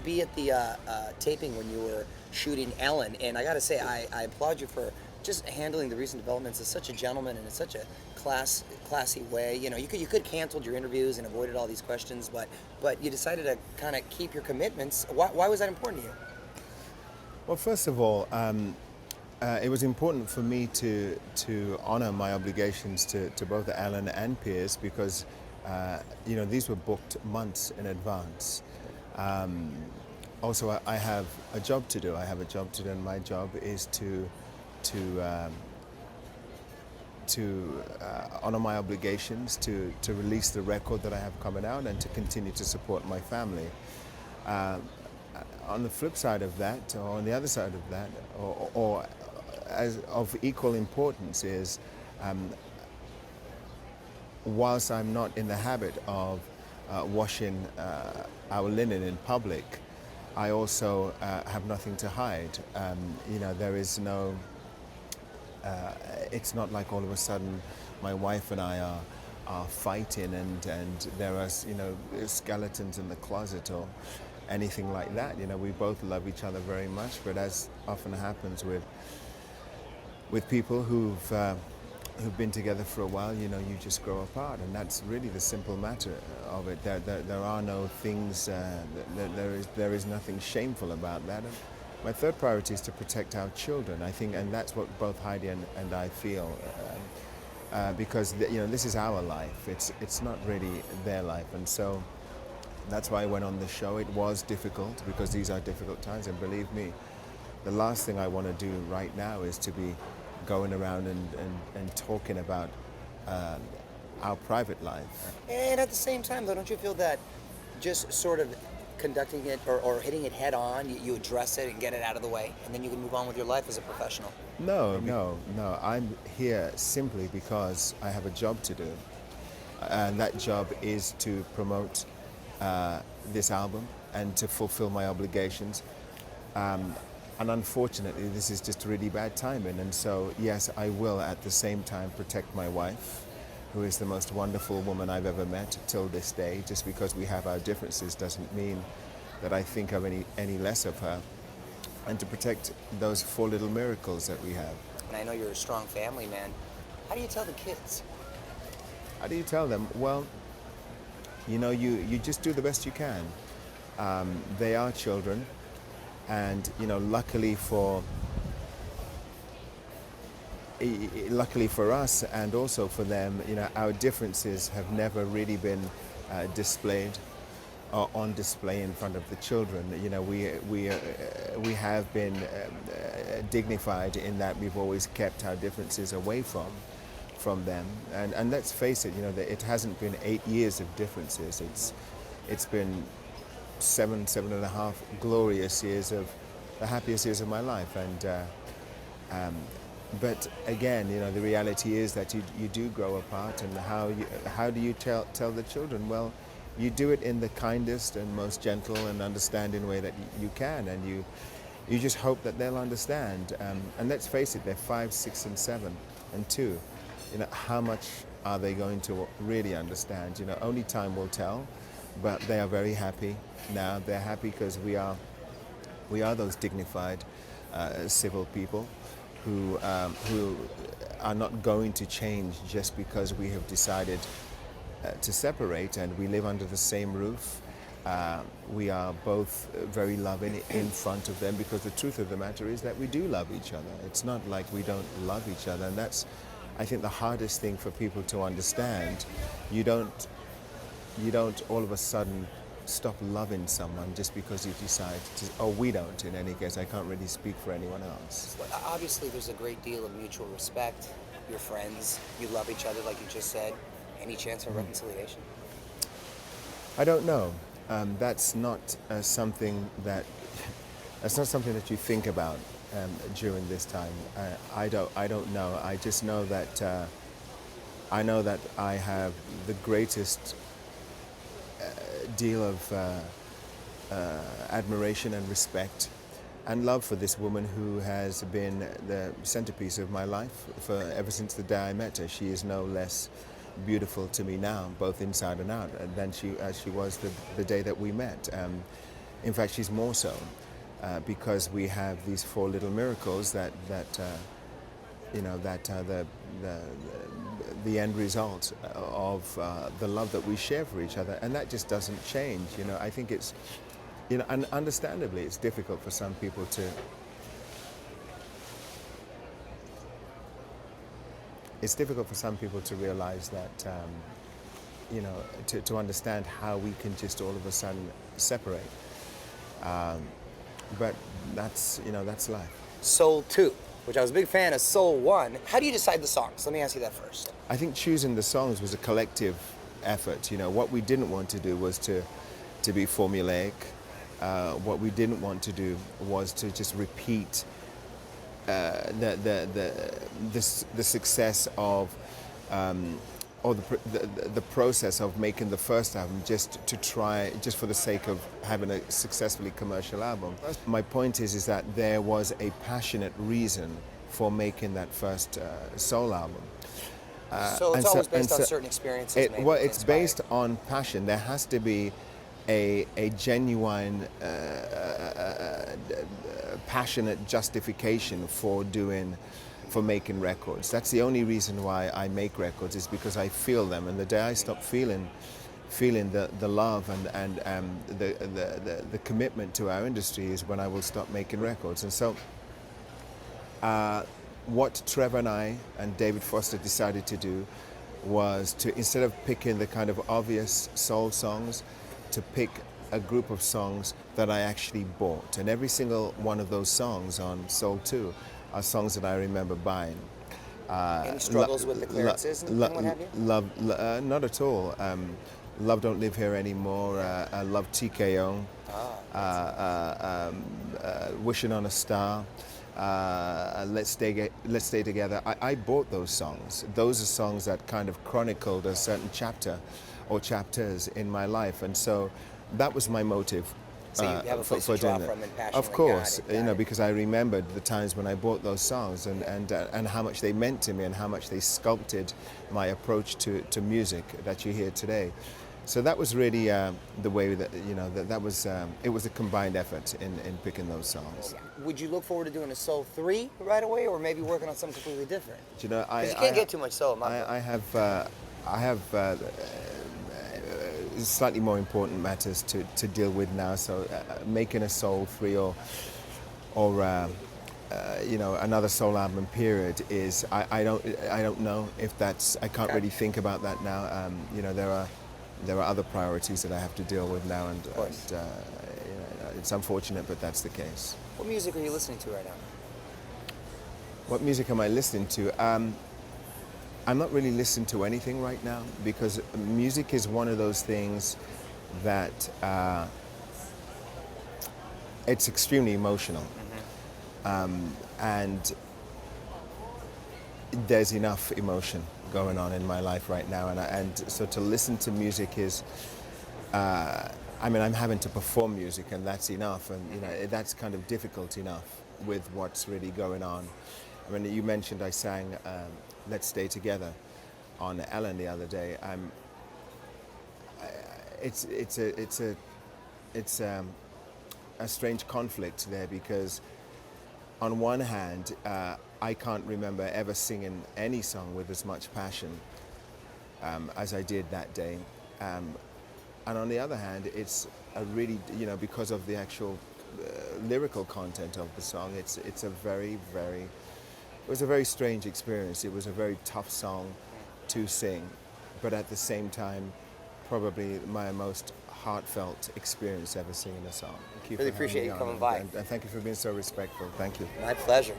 be at the taping when you were shooting Ellen, and I got to say, I applaud you for just handling the recent developments as such a gentleman and in such a classy way. You know, you could canceled your interviews and avoided all these questions, but you decided to kind of keep your commitments. Why was that important to you? Well, first of all, it was important for me to honor my obligations to both Alan and Piers because these were booked months in advance. Also, I have a job to do. I have a job to do, and my job is to um, to honor my obligations, to release the record that I have coming out, and to continue to support my family. Uh, on the flip side of that, or on the other side of that, or as of equal importance is, um, whilst I'm not in the habit of washing our linen in public, I also have nothing to hide. There is no. It's not like all of a sudden my wife and I are fighting and there are skeletons in the closet or anything like that. You know, we both love each other very much, but as often happens with people who've been together for a while, you know, you just grow apart, and that's really the simple matter of it. There are no things. There is nothing shameful about that. And my third priority is to protect our children. I think, and that's what both Heidi and I feel, because this is our life. It's not really their life, and so that's why I went on the show. It was difficult because these are difficult times, and believe me, the last thing I want to do right now is to be going around and talking about our private life. And at the same time, though, don't you feel that just sort of conducting it or hitting it head on, you address it and get it out of the way, and then you can move on with your life as a professional? No. I'm here simply because I have a job to do, and that job is to promote this album and to fulfill my obligations. And unfortunately, this is just really bad timing. And so, yes, I will at the same time protect my wife, who is the most wonderful woman I've ever met till this day. Just because we have our differences doesn't mean that I think of any less of her. And to protect those four little miracles that we have. And I know you're a strong family man. How do you tell the kids? How do you tell them? Well, you just do the best you can. They are children. And luckily for us and also for them, our differences have never really been displayed or on display in front of the children. We have been dignified in that we've always kept our differences away from them. And let's face it, it hasn't been 8 years of differences. It's been seven and a half glorious years of the happiest years of my life. But again, the reality is that you do grow apart. And how do you tell the children? Well, you do it in the kindest and most gentle and understanding way that you can, and you just hope that they'll understand. And let's face it, they're 5, 6, and 7, and 2. How much are they going to really understand? Only time will tell. But they are very happy now. They're happy because we are those dignified, civil people who are not going to change just because we have decided to separate, and we live under the same roof. We are both very loving in front of them, because the truth of the matter is that we do love each other. It's not like we don't love each other, and that's, I think, the hardest thing for people to understand. You don't all of a sudden stop loving someone just because you decide to, or we don't in any case. I can't really speak for anyone else. Well, obviously, there's a great deal of mutual respect. You're friends. You love each other, like you just said. Any chance for reconciliation? I don't know. That's not something that you think about during this time. I don't know. I just know that I have the greatest deal of admiration and respect and love for this woman who has been the centerpiece of my life ever since the day I met her. She is no less beautiful to me now, both inside and out, than she was the day that we met. In fact, she's more so because we have these four little miracles that are the end result of the love that we share for each other, and that just doesn't change. I think it's, and understandably, it's difficult for some people to. It's difficult for some people to realize that, to understand how we can just all of a sudden separate. But that's life. Soul 2, which I was a big fan of Soul 1. How do you decide the songs? Let me ask you that first. I think choosing the songs was a collective effort. What we didn't want to do was to be formulaic. What we didn't want to do was to just repeat the success of or the process of making the first album just for the sake of having a successfully commercial album. My point is that there was a passionate reason for making that first soul album. So it's always based on certain experiences. It's based on passion. There has to be a genuine, passionate justification for making records. That's the only reason why I make records, is because I feel them. And the day I stop feeling the love and the commitment to our industry is when I will stop making records. And so what Trevor and I and David Foster decided to do was to, instead of picking the kind of obvious soul songs, to pick a group of songs that I actually bought. And every single one of those songs on Soul 2 are songs that I remember buying. Any struggles with the clearances and what have you? Not at all. Love Don't Live Here Anymore, Love TKO, Wishing on a Star, Let's Stay Together. I bought those songs. Those are songs that kind of chronicled a certain chapter or chapters in my life, and so that was my motive. So you have a place to draw from and passion. Of course, because I remembered the times when I bought those songs and how much they meant to me and how much they sculpted my approach to music that you hear today. So that was really the way that it was a combined effort in picking those songs. Would you look forward to doing a Soul 3 right away, or maybe working on something completely different? You can't get too much soul. I have slightly more important matters to deal with now. So making a Soul 3 or another soul album period is I don't know if that's, I can't really think about that now. There are other priorities that I have to deal with now, and it's unfortunate, but that's the case. What music are you listening to right now? What music am I listening to? I'm not really listening to anything right now, because music is one of those things that it's extremely emotional. And there's enough emotion going on in my life right now, and so to listen to music is, I'm having to perform music, and that's enough, and that's kind of difficult enough with what's really going on. You mentioned I sang Let's Stay Together on Ellen the other day. It's a strange conflict there, because on one hand, I can't remember ever singing any song with as much passion as I did that day. And on the other hand, it's a really, because of the actual lyrical content of the song, it was a very strange experience. It was a very tough song to sing, but at the same time, probably my most heartfelt experience ever singing a song. Really appreciate you coming by. And thank you for being so respectful. Thank you. My pleasure.